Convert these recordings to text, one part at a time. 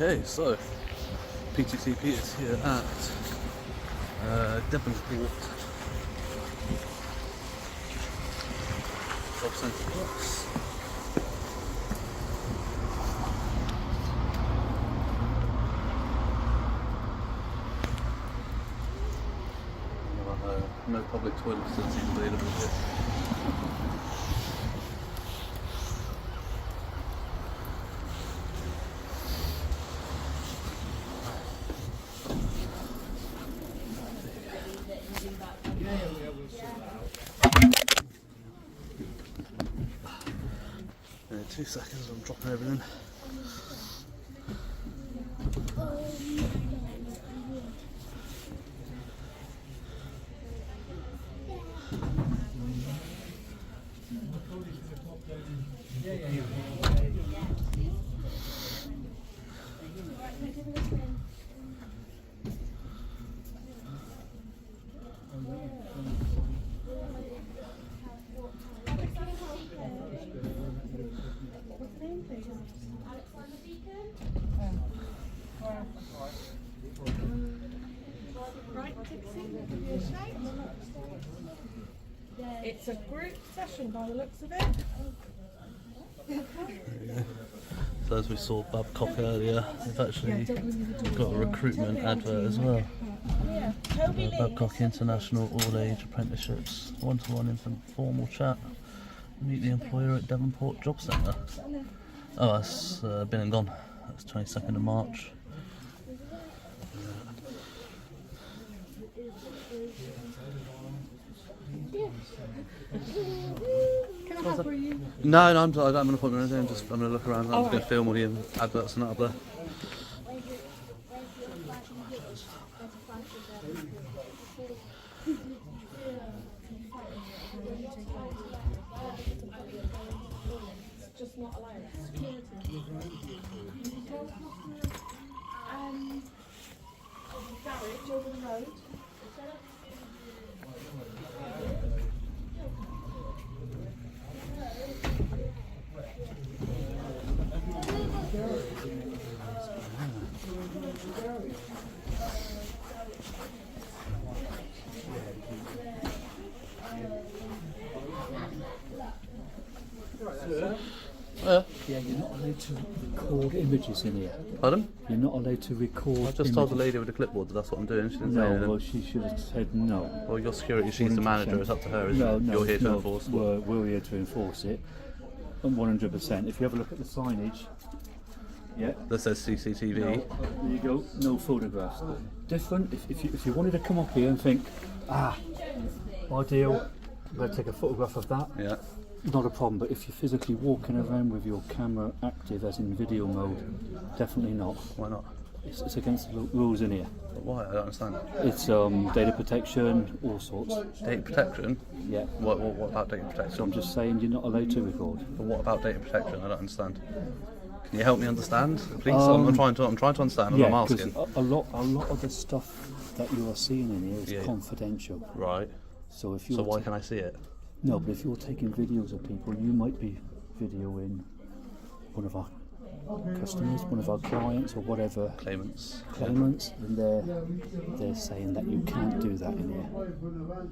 Okay, so PTTP is here at Devonport JobCentre Plus. No public toilet facilities available here. In 2 seconds, I'm dropping everything. It's a group session by the looks of it. So as we saw Babcock earlier, they've actually got a recruitment advert as well. Babcock International All-Age Apprenticeships, one-to-one informal chat. Meet the employer at Devonport JobCentre. Oh, that's been and gone. That's 22nd of March. Can I help you? No, I don't have an appointment or anything. I'm going to look around. I'm just going to film all the adverts and that up there. Just not allowed. Garage over the road. Yeah, you're not allowed to record images in here. Pardon? You're not allowed to record I just told the lady with the clipboard that that's what I'm doing. She didn't say No, anything. well, she should have said no. Well, your security, she's the manager. It's up to her, isn't No, it? no, You're here to no, enforce. We're here to enforce it. 100%. If you have a look at the signage, yeah. That says CCTV. No, there you go. No photographs. Different. If you wanted to come up here and think, ideal, I'm going to take a photograph of that. Yeah. Not a problem, but if you're physically walking around with your camera active as in video mode, definitely not. Why not? It's against the rules in here. But why? I don't understand. It's data protection, all sorts. Data protection? Yeah. What about data So protection? I'm just saying you're not allowed to record. But what about data protection? I don't understand. Can you help me understand, please? I'm trying to understand. And I'm because asking. a lot of the stuff that you are seeing in here is Yeah. confidential. Right. So if you So why can I see it? No, but if you're taking videos of people, you might be videoing one of our customers, one of our clients, or whatever Claimants. claimants, and they're saying that you can't do that in here.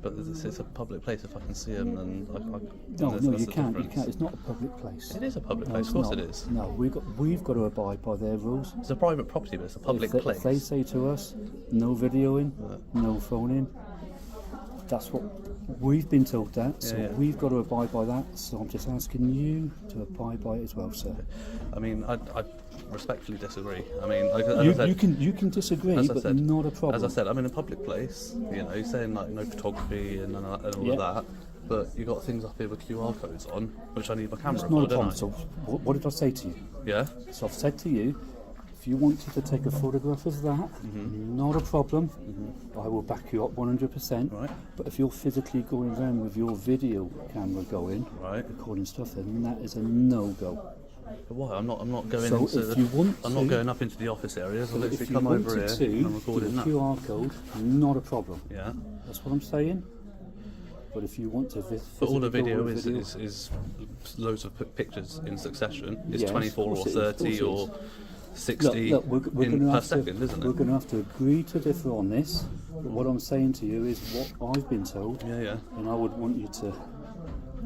But it's a public place. If I can see them, then I No, that's you the can't. You difference. can't. It's not a public place. It is a public No, place. it's Of course not. it is. No, we've got to abide by their rules. It's a private property, but it's a public place. If they say to us, no videoing, no phoning, that's what we've been told that, so Yeah. we've got to abide by that. So I'm just asking you to abide by it as well, sir. I mean, I respectfully disagree. I mean, like, as I You said, can disagree, as I but said, not a problem. As I said, I'm in a public place. You know, saying like no photography and all Yeah. of that. But you got things up here with QR codes on, which I need my camera It's for, not a don't problem. I? So what did I say to you? Yeah. So I've said to you, if you wanted to take a photograph of that, not a problem. I will back you up 100%. Right. But if you're physically going around with your video camera going, Right. recording stuff, then that is a no-go. But why? I'm not going So into. if you want I'm to- not going up into the office areas. I'll If literally you come over wanted here to and give record a in that. QR code, not a problem. Yeah. That's what I'm saying. But if you want to But all the physically go video with is loads of pictures in succession. It's Yes, 24 of or course it is, 30 of or course 60 we're in gonna per have to, second, isn't We're it? going to have to agree to differ on this. But what I'm saying to you is what I've been told, Yeah. and I would want you to.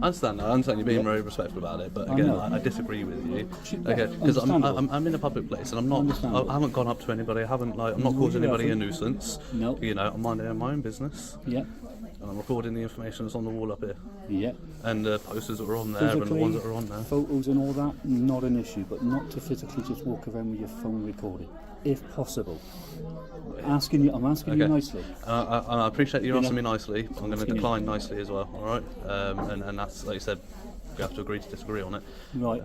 I understand that. I understand you being very respectful about it, but I again, know. I disagree with you. Yeah, Okay, because understandable. I'm in a public place and I'm not. Understandable. I haven't gone up to anybody. I haven't I'm not No, causing you anybody a haven't. nuisance. No. You know, I'm minding my own business. Yeah, And I'm recording the information that's on the wall up here, yeah. and the posters that are on there, and the Physically, ones that are on there. photos and all that, not an issue, but not to physically just walk around with your phone recording, if possible. I'm asking you Okay. nicely. I appreciate you answering me nicely. I'm going to Asking you. decline nicely as well. All right, and that's like you said. We have to agree to disagree on it. Right.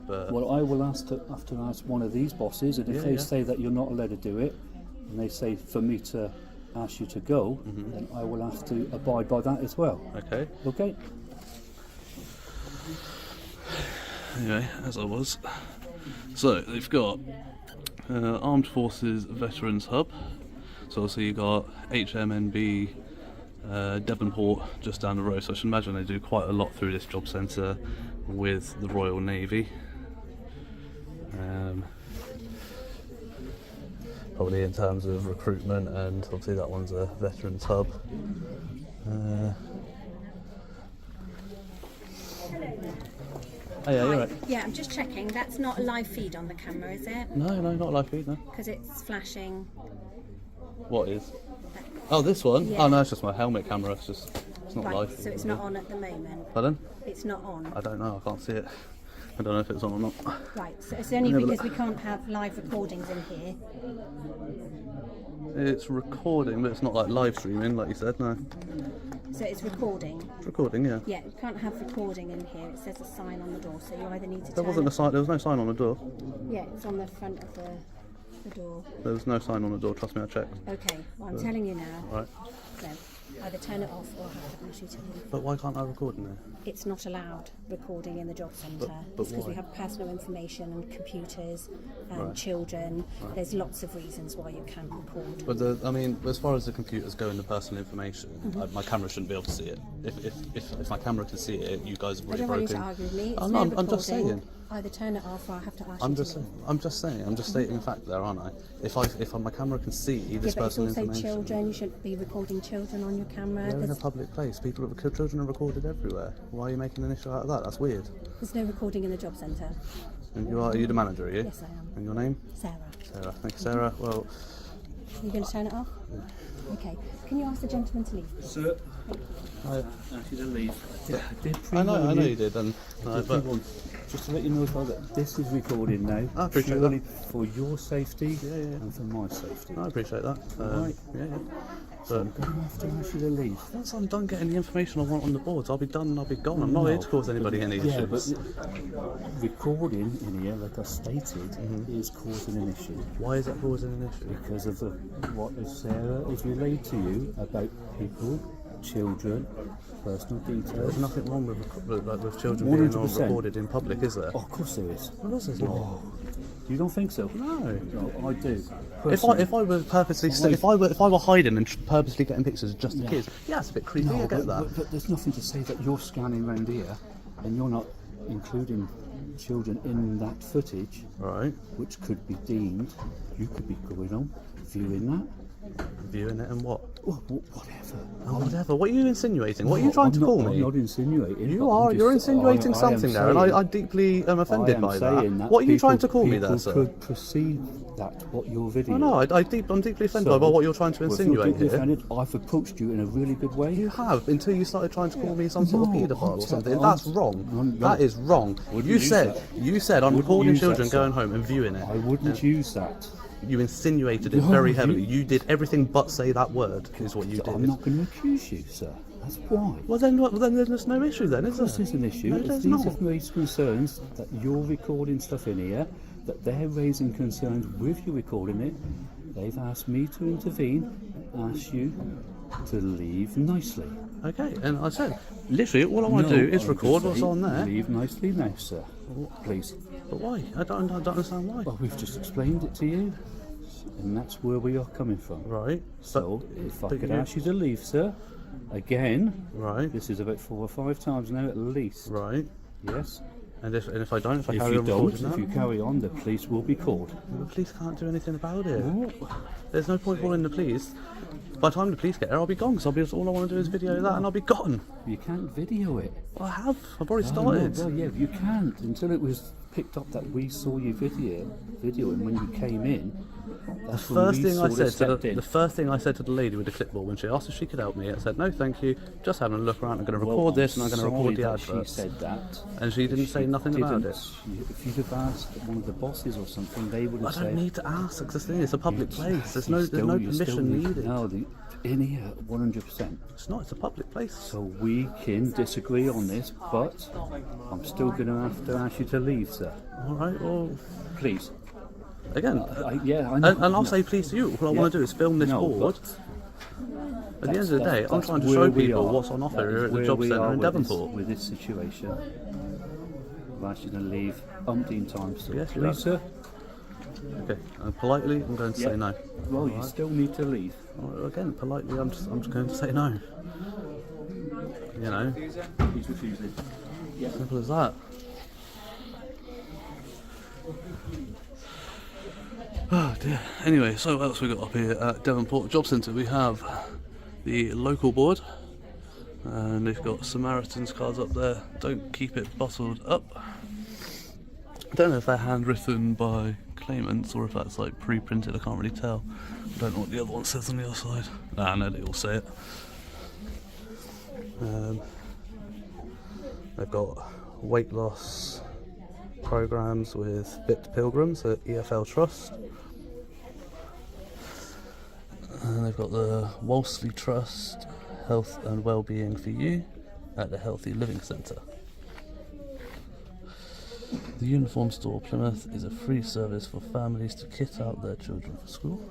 But Well, I will have to ask one of these bosses, and if they Yeah. say that you're not allowed to do it, and they say for me to ask you to go, then I will have to abide by that as well. okay. Okay? Anyway, as I was. So they've got Armed Forces Veterans Hub. So obviously you got HMNB Devonport just down the road. So I should imagine they do quite a lot through this job centre with the Royal Navy. Probably in terms of recruitment, and obviously that one's a Veterans Hub. Oh yeah, you're right. Yeah, I'm just checking. That's not a live feed on the camera, is it? No, not live feed, no. Because it's flashing. What is? Oh, this one? Yeah. Oh no, it's just my helmet camera. It's not Right, live. so it's not on at the moment. Pardon? It's not on. I don't know. I can't see it. I don't know if it's on or not. Right, so it's only Let me have a because we can't have live recordings in here. It's recording, but it's not like live streaming, like you said. No, So it's recording. it's recording. Yeah. Yeah, we can't have recording in here. It says a sign on the door, so you either need to There turn wasn't a it- sign. There was no sign on the door. Yeah, it's on the front of the door. There was no sign on the door. Trust me, I checked. Okay, well I'm telling you now. Right. So either turn it off or have to ask you to leave. But why can't I record in there? It's not allowed recording in the job centre. but It's because we why? have personal information and computers and Right. children. There's lots of reasons why you can't record. But I mean, as far as the computers go and the personal information, my camera shouldn't be able to see it. If my camera can see it, you guys have I already don't want you broken. to argue with me. It's Oh, no no, I'm just recording. saying. Either turn it off or I have to ask I'm you just to saying. leave. I'm just saying. I'm just stating a fact there, aren't I? If my camera can see Yeah, this but it's personal also information. children. You shouldn't be recording children on your camera. We're in a public place. Children are recorded everywhere. Why are you making an issue out of that? That's weird. There's no recording in the job centre. And are you the manager, are you? Yes, I am. And your name? Sarah, Sarah. Thank you, Sarah. Well, are you going to turn it off? Okay. Can you ask the gentleman to leave? Sir, I ask you to leave. I did know you did, and but just to let you know as well that this is recorded now. I appreciate purely that. for your safety yeah. and for my safety. I appreciate that. Right. Yeah. So I'm going to have to ask you to leave. Once I'm done getting the information I want on the boards, I'll be done and I'll be gone. I'm not here to cause anybody any Yeah, issues. but recording in here, like I stated, Mm-hmm. is causing an issue Why is that causing an issue? because of what Sarah is relayed to you about people, children, personal There's details. nothing wrong with children being 100%. recorded in public, is there? Oh, of course there is. Of course there's not. Oh, you don't think so? No. No, I do. If I were purposely if I were hiding and purposely getting pictures of just the Yeah. kids, yeah, it's a bit creepy. I No, get that. but there's nothing to say that you're scanning around here and you're not including children in that footage, Right. which could be deemed, you could be going on, viewing that. Viewing it and what? Well, whatever. Oh, whatever. What are you insinuating? What are you No, trying I'm to not- call me? I'm not insinuating. You but are. I'm You're just- insinuating I am something there, and saying- I deeply am offended I am by saying that. What are you trying to people- call me people there, sir? could perceive that what your video. Oh, no, I'm deeply offended So, by what you're trying to well, if you're insinuate deeply here. offended, I've approached you in a really good way. You have, until you started trying to call me some sort of No, paedophile or I'm something. t- That's I'm- wrong. I'm That not. is wrong. Wouldn't You use said I'm Wouldn't recording use children that, sir. going home and viewing it. I wouldn't use that. You insinuated it No, very you- heavily. You did everything but say that word, is what you I'm did. not going to accuse you, sir. That's why. Well, then there's no issue then, is This there? is an issue. No, If there's these not. have raised concerns that you're recording stuff in here, that they're raising concerns with you recording it, they've asked me to intervene and ask you to leave nicely. Okay, and I said, literally, all I want to do is I'm record just what's saying, on there. Leave nicely now, sir. Please. But why? I don't understand why. Well, we've just explained it to you, and that's where we are coming from. Right. So, if I but could you- ask you to leave, sir, again, Right. this is about 4 or 5 times now at least. Right. Yes. And if I don't, if I If carry you on don't, recording if you that, carry on, the police will be called. the police can't do anything about it. What? There's no point calling the police. By the time the police get there, I'll be gone. Because all I want to do is video that, and I'll be gone. You can't video it. Well, I have. I've already Oh, started. no, well, yeah, you can't until it was picked up that we saw you videoing when you came in. That's when First we thing I sort of said to stepped in. the first thing I said to the lady with the clipboard when she asked if she could help me, I said no, thank you. Just having a look around. I'm going to record this and I'm going to record the Sorry advert. that she said that. And she didn't say nothing about Didn't. it. If you'd have asked one of the bosses or something, they would I have said. don't need to ask. Because the thing is, it's a public place. There's no You still permission need- needed. No, in here, 100%. It's not. It's a public place. So we can disagree on this, but I'm still going to have to ask you to leave, sir. All right. Well, Please. again, Yeah, I know. and I'll say please to you. All I want to do is film this No, board. but At the end of the day, I'm that's trying to where show we people are. what's on offer That here is at the where job we centre are in with Devonport. With this situation. I've asked you to leave umpteen times. So Yes, you please, have. sir. Okay. And politely, I'm going to say no. Well, you still need to leave. Well, again, politely, I'm just going to say no. You know, He's refusing. simple as that. Oh dear. Anyway, so what else we got up here at Devonport JobCentre? We have the local board, and they've got Samaritan's cards up there. Don't keep it bottled up. I don't know if they're handwritten by claimants or if that's like pre-printed. I can't really tell. I don't know what the other one says on the other side. I know they all say it. They've got weight loss programs with Fit Pilgrims at EFL Trust. And they've got the Wolseley Trust Health and Wellbeing for You at the Healthy Living Centre. The Uniform Store Plymouth is a free service for families to kit out their children for school.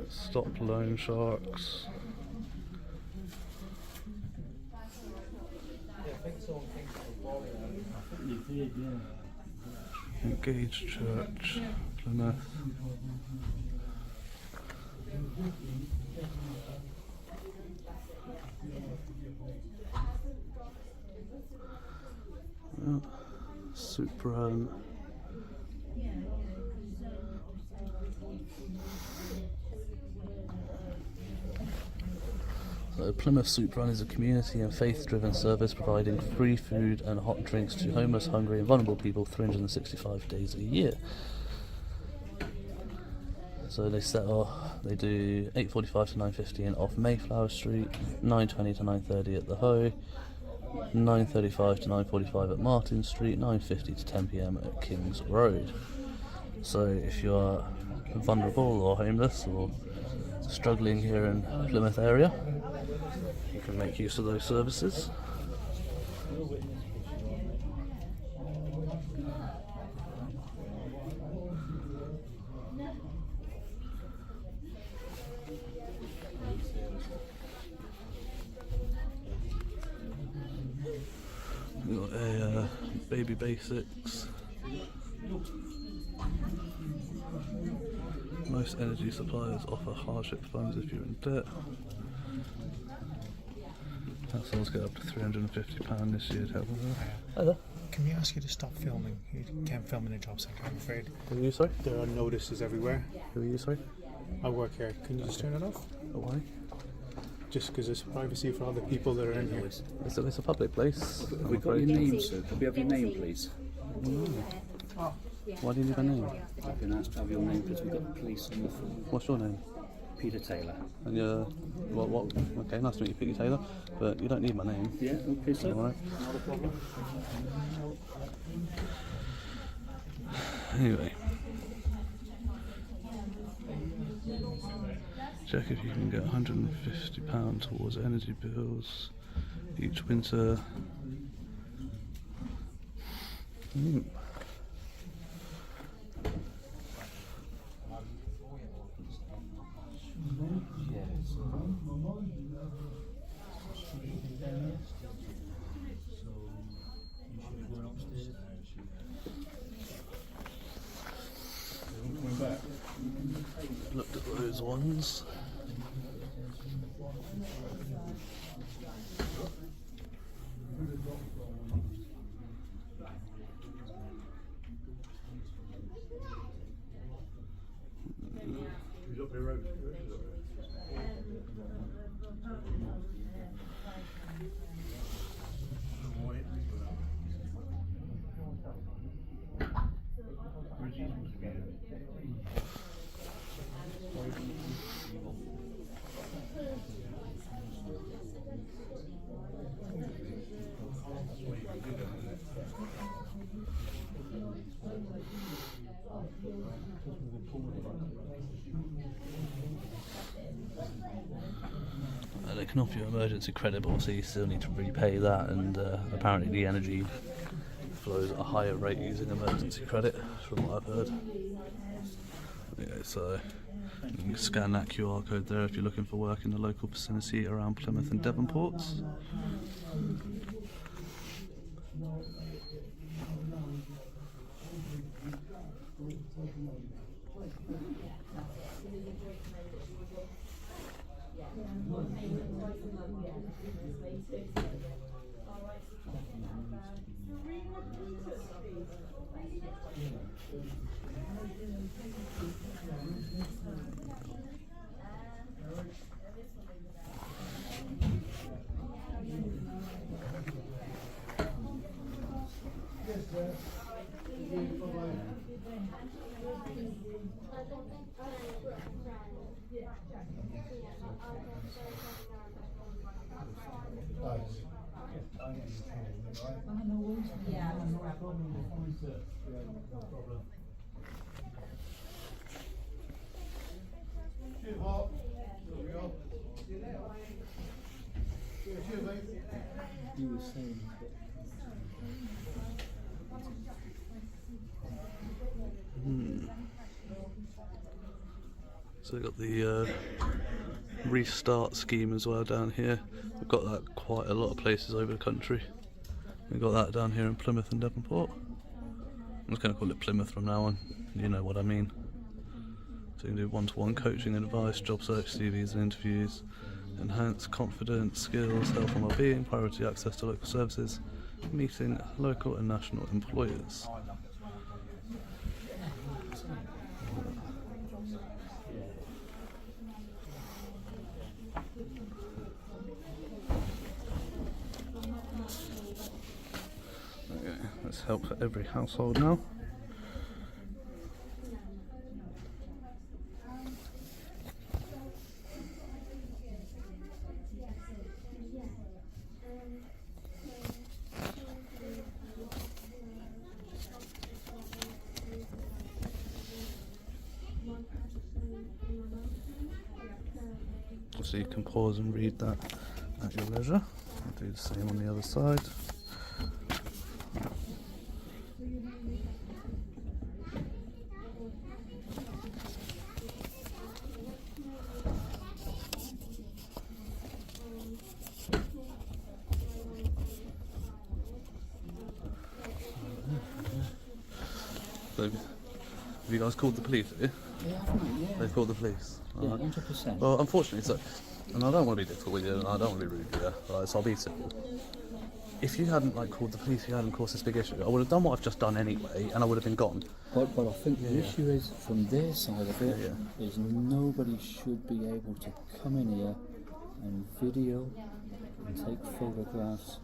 Stop loan sharks. Engage Church, Plymouth. Supran. So Plymouth Soup Run is a community and faith-driven service providing free food and hot drinks to homeless, hungry and vulnerable people 365 days a year. So they do 8:45 to 9:15 off Mayflower Street, 9:20 to 9:30 at the Hoe, 9:35 to 9:45 at Martin Street, 9:50 to 10 PM at Kings Road. So if you're vulnerable or homeless or struggling here in Plymouth area, you can make use of those services. We've got a baby basics. Most energy suppliers offer hardship funds if you're in debt. Households get up to £350 this year to help with that. Hi there. Can we ask you to stop filming? You can't film in a job centre, I'm afraid. Who are you, sorry? There are notices everywhere. Who are you, sorry? I work here. Can you just turn it off? Oh, why? Just because it's privacy for all the people that are in here. It's a public place. Have we got your name, sir? Could we have your name, please? Why do you need a name? I've been asked to have your name because we've got police on the phone. What's your name? Peter Taylor. And you're... What? Okay, nice to meet you, Peter Taylor. But you don't need my name. Yeah, okay, sir. Alright. Not a problem. Anyway. Check if you can get £150 towards energy bills each winter. looked at those ones. They can offer you emergency credit, but also you still need to repay that, and apparently the energy flows at a higher rate using emergency credit, from what I've heard. Yeah, so you can scan that QR code there if you're looking for work in the local vicinity around Plymouth and Devonport. You were saying So we've got the restart scheme as well down here. We've got that quite a lot of places over the country. We've got that down here in Plymouth and Devonport. I'm just going to call it Plymouth from now on, you know what I mean. So you can do one-to-one coaching and advice, job search, CVs and interviews, enhance confidence, skills, health and well-being, priority access to local services, meeting local and national employers. Okay, that's help for every household now. So you can pause and read that at your leisure. I'll do the same on the other side. So, have you guys called the police, have you? yeah, haven't I? Yeah. They've called the police? Yeah, Alright. 100%. Well, unfortunately, so, and I don't want to be difficult with you, and I don't want to be rude with you, right, so I'll be simple. If you hadn't called the police, you hadn't caused this big issue, I would have done what I've just done anyway, and I would have been gone. But I think the issue is, from their side of it, Yeah. is nobody should be able to come in here and video and take photographs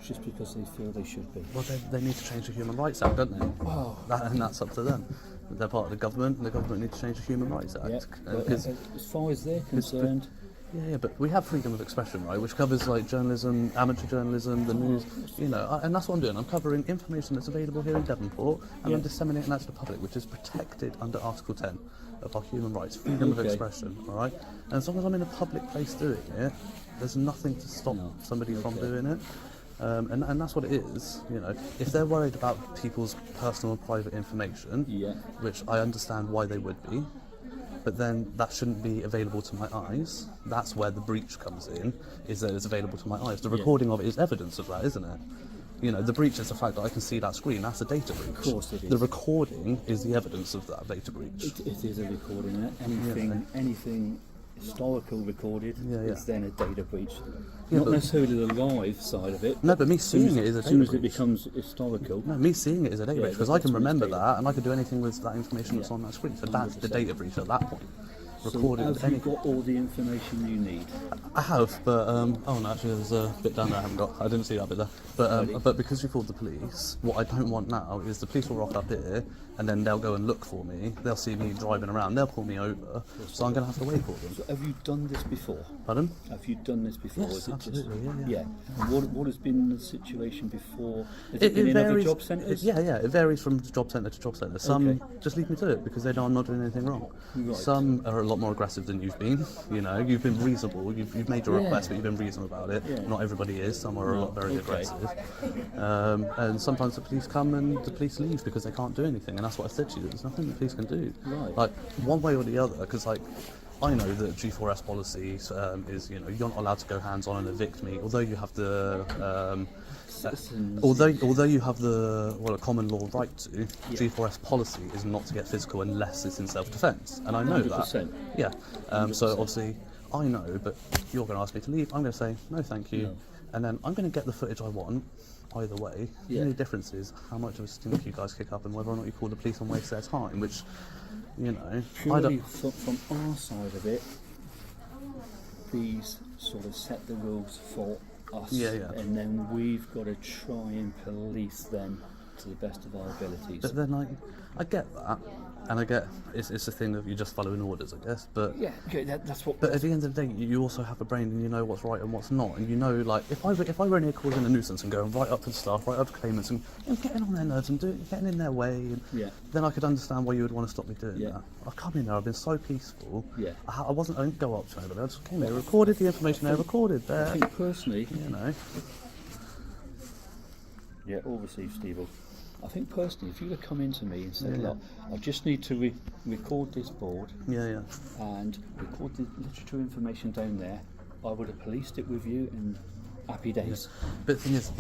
just because they feel they should be. Well, they need to change the Human Rights Act, don't they? Wow. And that's up to them. They're part of the government, and the government needs to change the Human Rights Act. Yeah, but Because as far as they're concerned, yeah, but we have freedom of expression, right, which covers journalism, amateur journalism, the news, and that's what I'm doing. I'm covering information that's available here in Devonport, and I'm disseminating that to the public, which is protected under Article 10 of our human rights, freedom of expression, all right? And as long as I'm in a public place doing it, there's nothing to stop somebody from doing it. And that's what it is, If they're worried about people's personal and private information, which I understand why they would be, but then that shouldn't be available to my eyes. That's where the breach comes in, is that it's available to my eyes. The recording of it is evidence of that, isn't it? You know, the breach is the fact that I can see that screen. That's a data breach. Of course it is. The recording is the evidence of that data breach. It is a recording. Anything historical recorded is then a data breach. Not necessarily the live side of it. No, but me seeing it is a as data soon as breach. it becomes historical. No, me seeing it is a data breach because I that's can when it's remember data. that and I can do anything with that information that's on that screen. So that's the data breach at that point. Recorded So have you anything. got all the information you need? I have, but oh no, actually there's a bit down there I haven't got. I didn't see that bit there. But because you called the police, what I don't want now is the police will rock up here and then they'll go and look for me. They'll see me driving around. They'll pull me over. So I'm going to have to wait for them. So have you done this before? Pardon? Have you done this before? Yes, Is it absolutely, Just, yeah. And what has been the situation before? Has it been in other job centres? Yeah, it varies from job centre to job centre. Some Okay. just leave me to it because they know I'm not doing anything wrong. Right. Some are a lot more aggressive than you've been. You know, you've been reasonable. You've made your request, but you've been reasonable about it. Yeah. Not everybody is. Some are a lot very Okay. aggressive. And sometimes the police come and the police leave because they can't do anything. And that's what I said to you. There's nothing the police can do. Right. Like one way or the other. Because like I know that G4S policy is, you know, you're not allowed to go hands-on and evict me. Although you have the Citizens. although you have the a common law right to, G4S policy is not to get physical unless it's in self-defence, and I know 100%. that. Yeah. So obviously I know, but you're going to ask me to leave. I'm going to say no, thank you, and then I'm going to get the footage I want. Either way, the only difference is how much of a stink you guys kick up and whether or not you call the police and waste their time. Which, you know, I Purely don't. from our side of it, these sort of set the rules for us, and then we've got to try and police them to the best of our abilities. But then, like, I get that, and I get it's a thing of you just following orders, I guess. But that's what. But at the end of the day, you also have a brain and you know what's right and what's not. And you know, like, if I were in here causing a nuisance and going right up to the staff, right up to claimants and getting on their nerves and getting in their way, and then I could understand why you would want to stop me doing that. I come in there, I've been so peaceful. I didn't go up to anybody, I just came there, recorded the information there, recorded there. I think personally, you know. All received, Steve. I think personally, if you'd have come into me and said, look, I just need to record this board and record the literature information down there, I would have policed it with you in happy days. But the thing is,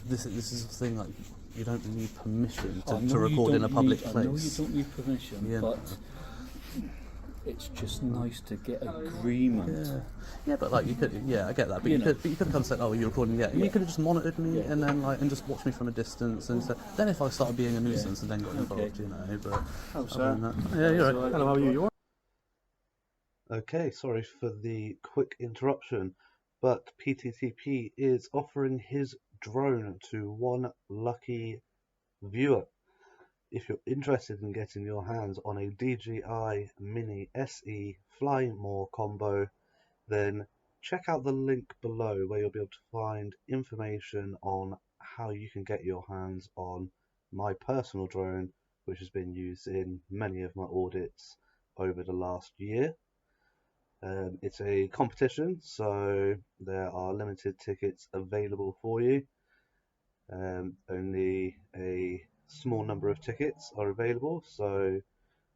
this is the thing, like, you don't need permission to record in a public place. I know you don't need permission, but it's just nice to get agreement. Yeah, but like you could, I get that. But you could have come and said, "Oh, you're recording." Yeah, you could have just monitored me and then and just watched me from a distance. And so, then if I started being a nuisance and then got involved, you know. But hello, sir. You're right. Hello, how are you? You all right? Okay, sorry for the quick interruption, but PTTP is offering his drone to one lucky viewer. If you're interested in getting your hands on a DJI Mini SE Fly More combo, then check out the link below where you'll be able to find information on how you can get your hands on my personal drone, which has been used in many of my audits over the last year. It's a competition, so there are limited tickets available for you. Only a small number of tickets are available, so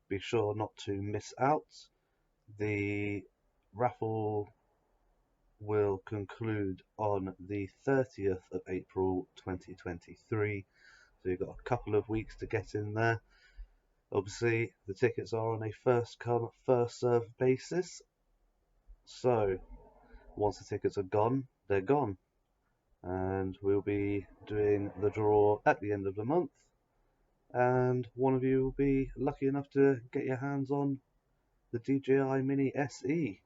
be sure not to miss out. The raffle will conclude on the 30th of April 2023, so you've got a couple of weeks to get in there. Obviously the tickets are on a first come first served basis, so once the tickets are gone, they're gone, and we'll be doing the draw at the end of the month, and one of you will be lucky enough to get your hands on the DJI Mini SE.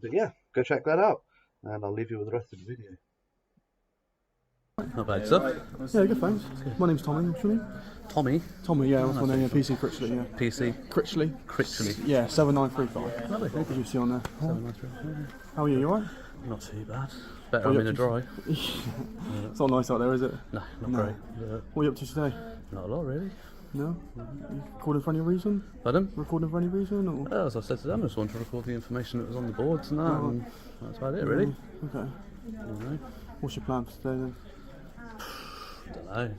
But yeah, go check that out, and I'll leave you with the rest of the video. Not bad, sir. Yeah, good, thanks. My name's Tommy. What's your name? Tommy. Tommy, yeah, what's my name? Yeah, PC Critchley, yeah. PC. Critchley? Critchley. Yeah, 7935. Lovely. What did you see on there? 793. How are you? You alright? Not too bad. Better I'm in a dry. It's not nice out there, is it? No, not great. What are you up to today? Not a lot, really. No? You recording for any reason? Pardon? Recording for any reason? Or? Well, as I said to them, I just wanted to record the information that was on the boards and that, and that's about it, really. Okay. Don't know. What's your plan for today then? Don't know.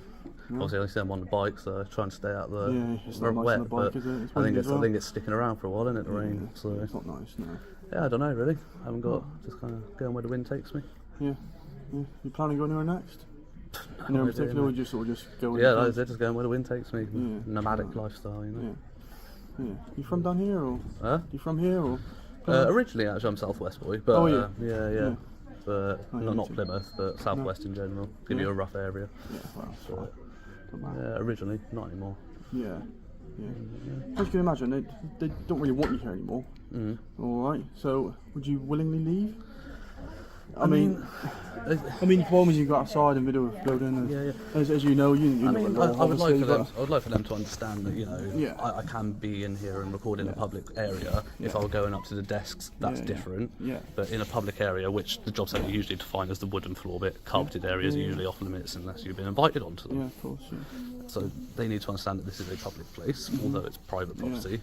Obviously, I see I'm on the bike, so I try and stay out the it's not nice wet. on the bike, but is it? It's I think windy as well. I think it's sticking around for a while, isn't it? The rain. So it's not nice, no. yeah, I don't know really. I haven't got just kind of going where the wind takes me. Yeah. Yeah. You planning on anywhere next? Anywhere in particular, or just sort of just go? Yeah, like I said, just going where the wind takes me. Yeah. Nomadic lifestyle, you know. Yeah. Yeah. You from down here, or? Huh? You from here, or? Originally, actually, I'm Southwest boy, but Oh, yeah. yeah. But Oh, yeah, not me too. Plymouth, but Southwest in general. Give you a rough area. Yeah. Well. So, Don't matter. yeah, originally, not anymore. Yeah. Yeah. As you can imagine, they don't really want you here anymore. All right. So, would you willingly leave? I mean, problems you got outside and middle of building. And as you know, you know. I would like for them. I would like for them to understand that, you know, Yeah. I can be in here and record in a public area. If I were going up to the desks, that's different. Yeah. But in a public area, which the job centre usually defines as the wooden floor bit, carpeted areas are usually off limits unless you've been invited onto them. Yeah, of course. Yeah. So they need to understand that this is a public place, although it's private property.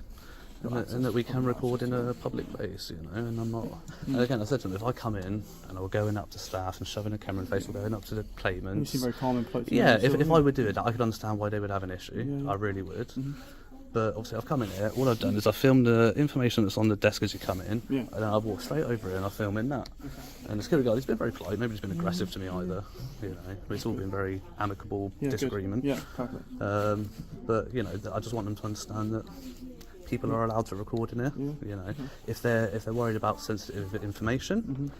And that we can record in a public place, you know, and I'm not... And again, I said to them, if I come in and I were going up to staff and shoving a camera in the face or going up to the You claimants... seem very calm and polite. Yeah, if I were doing that, I could understand why they would have an issue. Yeah. I really would. But obviously I've come in here, all I've done is I've filmed the information that's on the desk as you come in, and then I've walked straight over here and I've filmed in that. And the security guard, he's been very polite, nobody's been aggressive to me either, you know, but it's all been very amicable disagreement. Good. Yeah, perfect. But, you know, I just want them to understand that people are allowed to record in here. You know, if they're worried about sensitive information,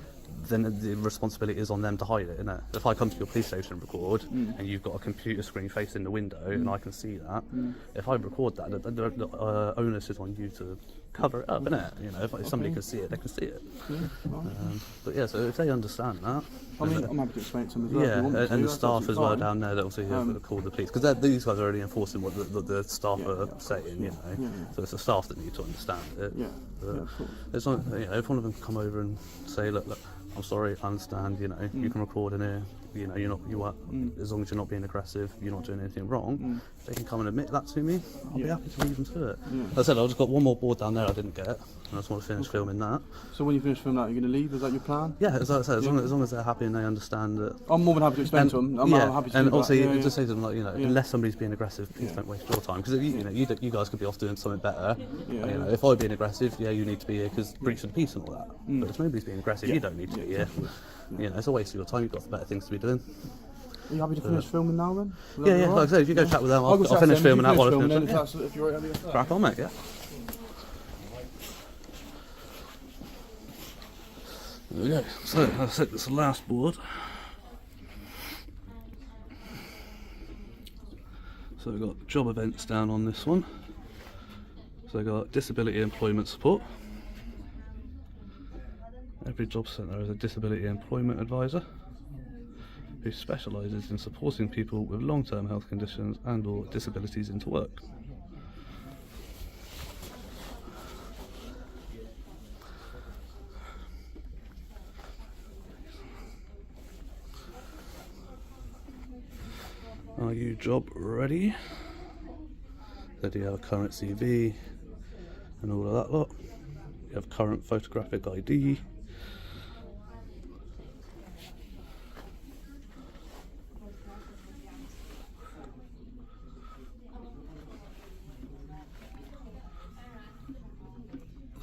then the responsibility is on them to hide it, isn't it? If I come to your police station and record, and you've got a computer screen facing the window, and I can see that, if I record that, the onus is on you to cover it up, isn't it? You know, if somebody can see it, they can see it. But yeah, so if they understand that, I mean, I'm happy to explain it to them as well. if you want me to, and the that's staff as absolutely well fine. down there that obviously have called the police, because these guys are already enforcing what the staff are saying, you know. So it's the staff that need to understand it. Yeah. But Of course. it's not, you know, if one of them come over and say, look, I'm sorry, I understand, you know, you can record in here, you know, as long as you're not being aggressive, you're not doing anything wrong, they can come and admit that to me, I'll be happy to leave them to it. As I said, I've just got one more board down there I didn't get, and I just want to finish filming that. So when you finish filming that, you're going to leave? Is that your plan? Yeah, as I said, as long as they're happy and they understand that. I'm more than happy to explain to them. I'm happy to and do also that. just say to them, like, you know, unless somebody's being aggressive, please don't waste your time, because you know, you guys could be off doing something better. You know, if I were being aggressive, you need to be here because breach of the peace and all that. But if nobody's being aggressive, you don't need to be here. You know, it's a waste of your time. You've got better things to be doing. Are you happy to finish filming now then? Yeah, like I say, if you go chat with them, I'll finish filming that while I finish it. If you're happy with that. Crack on, mate, yeah. There we go. So, as I said, it's the last board. So we've got job events down on this one. So we've got disability employment support. Every job centre has a disability employment advisor who specialises in supporting people with long-term health conditions and or disabilities into work. Are you job ready? So do you have a current CV and all of that lot? You have current photographic ID.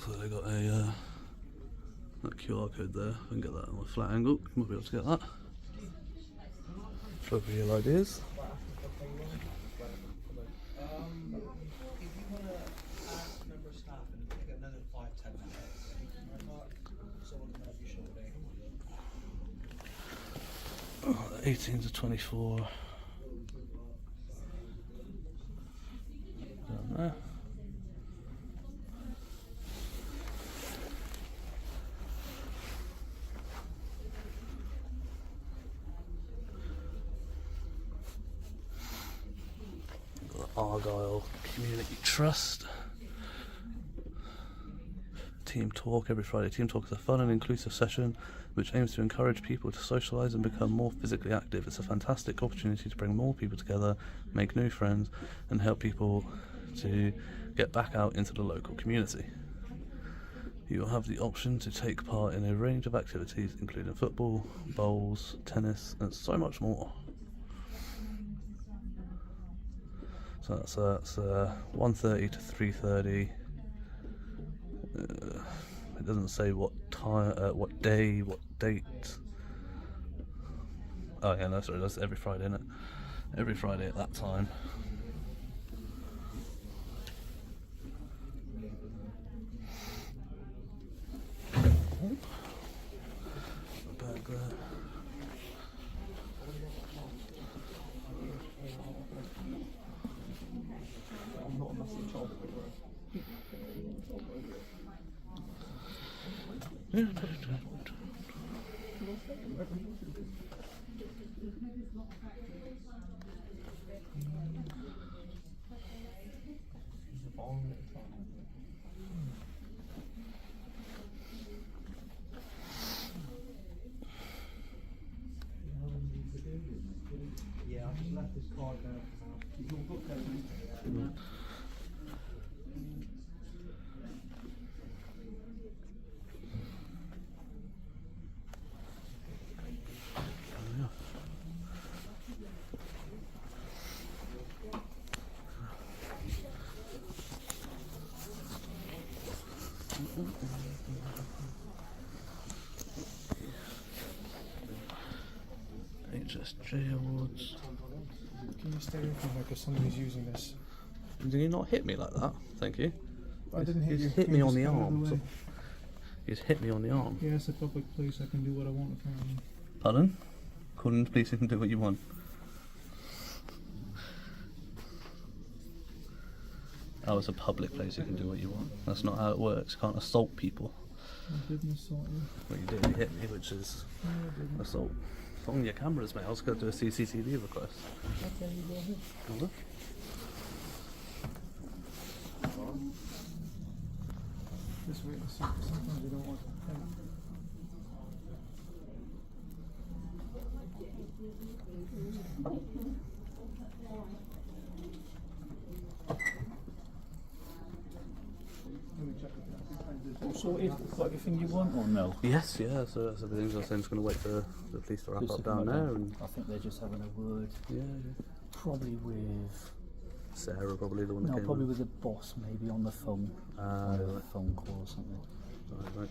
So they got a that QR code there. I can get that on a flat angle. You might be able to get that. Over your ideas. Oh, 18 to 24. Down there. Argyle Community Trust. Team Talk every Friday. Team Talk is a fun and inclusive session which aims to encourage people to socialise and become more physically active. It's a fantastic opportunity to bring more people together, make new friends, and help people to get back out into the local community. You will have the option to take part in a range of activities including football, bowls, tennis, and so much more. So that's 1:30 to 3:30. It doesn't say what time, what day, what date. Oh yeah, no, sorry, that's every Friday, isn't it? Every Friday at that time. Back there. Yeah, I just left this card there. Your book open. HSJ awards. Can you stay away from her because somebody's using this? Did you not hit me like that? Thank you. I didn't hit You you. hit Can me you on just the get out of arm. way? You just hit me on the arm. Yeah, it's a public place. I can do what I want apparently. Pardon? Calling the police, you can do what you want. Oh, it's a public place, you can do what you want. That's not how it works. You can't assault people. I didn't assault you. Well, you did, you hit me, which is No, I didn't. assault. It's on your cameras, mate. I was going to do a CCTV request. Okay, you go ahead. Hold on. Just wait and see. Sometimes you don't want to think. All sorted? Got everything you want or no? Yes, yeah, so that's everything. So I'm just going to wait for the police to wrap Just up to come down back there. down. And I think they're just having a word. yeah. Probably with... Sarah, probably the one that No, came probably in. with the boss, maybe on the phone. Ah, Either a right. phone call or something. Right.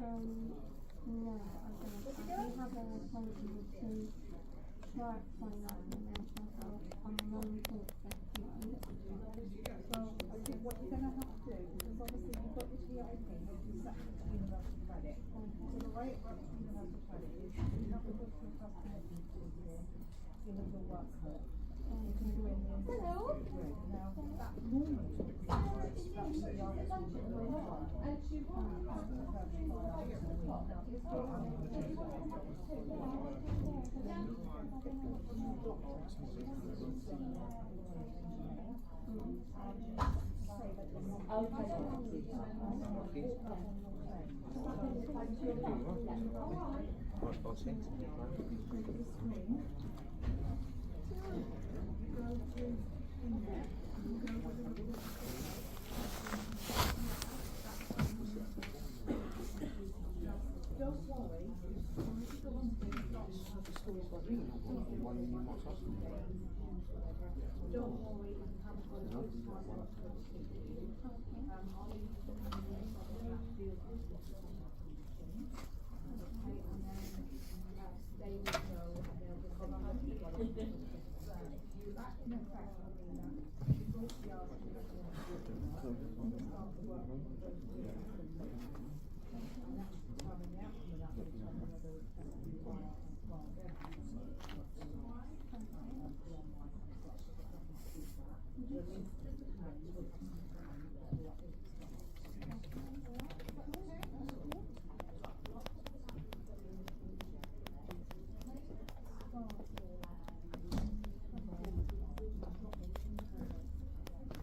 No, I have a policy to strike finalizing and mention myself on a non-report festival. So I think what you're going to have to do, because obviously you've got your TIP, which is separate to universal credit. So the way it works with universal credit is you have to go to a customer your work code. You can do it in the now that normally that's the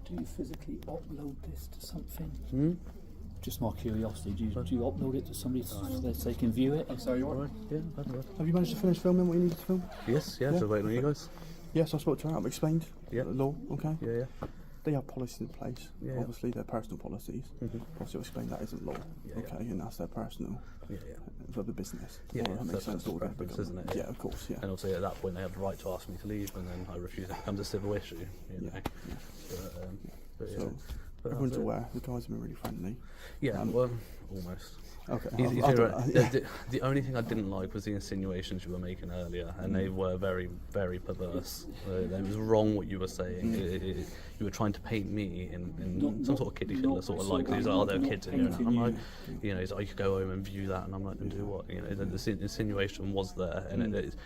Do you physically upload this to something? Hmm? Just my curiosity, do you upload it to somebody so they can view it? Sorry, you alright? Yeah, that's right. Have you managed to finish filming what you needed to film? Yes, yeah, Yeah. so waiting on you guys. Yes, I spoke to her. I've explained Yeah. the law. Okay. Yeah, yeah. they have policies in place. Yeah. Obviously, they're personal policies. Also, explain that isn't law. Okay, and that's their personal. For the business. Yeah, That makes that's sense. personal All that preference, becomes- isn't it? Yeah, of course. Yeah. And also at that point they have the right to ask me to leave, and then I refuse. It becomes a civil issue. You know? But So but everyone's that's it. aware. The guys have been really friendly. Yeah, well, almost. Okay. He's I don't- right. yeah. The only thing I didn't like was the insinuations you were making earlier, and they were very, very perverse. It was wrong what you were saying. You were trying to paint me in some sort of kiddie killer sort of like. He's like, oh, there are kids in here. And I'm like, you know, he's like, you could go home and view that, and I'm like, and do what? You know, the insinuation was there, and it is.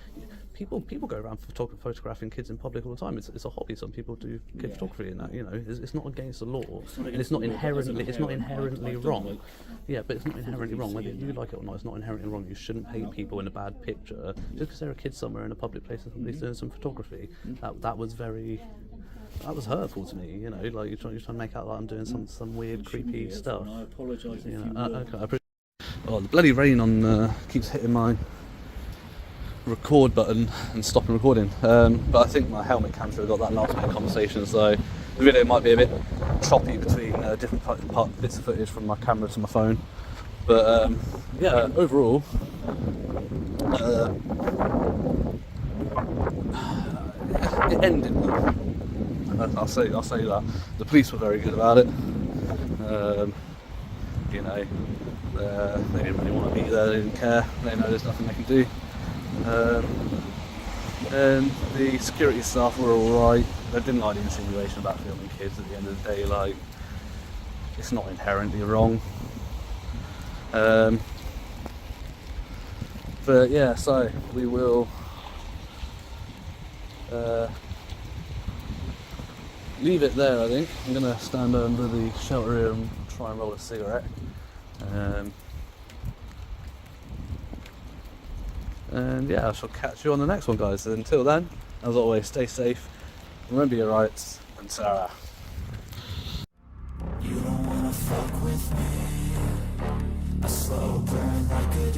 People go around photographing kids in public all the time. It's a hobby. Some people do kid photography, and that, you know, it's not against the law, and it's not inherently wrong. Yeah, but it's not inherently wrong whether you like it or not. It's not inherently wrong. You shouldn't paint people in a bad picture just because there are kids somewhere in a public place and somebody's doing some photography. That was hurtful to me. You know, like you're trying to make out like I'm doing some weird, creepy stuff. I apologise. You know, okay, I appreciate. Oh, the bloody rain keeps hitting my record button and stopping recording. But I think my helmet cam should have got that last bit of conversation, so the video might be a bit choppy between different bits of footage from my camera to my phone. But yeah, overall, it ended well. I'll say that. The police were very good about it. You know, they didn't really want to be there. They didn't care. They know there's nothing they can do. And the security staff were alright. They didn't like the insinuation about filming kids. At the end of the day, like, it's not inherently wrong. But yeah, so we will leave it there. I think I'm gonna stand under the shelter here and try and roll a cigarette. And yeah, I shall catch you on the next one, guys. Until then, as always, stay safe, remember your rights, and Sarah. You don't wanna fuck with me. A slow burn like a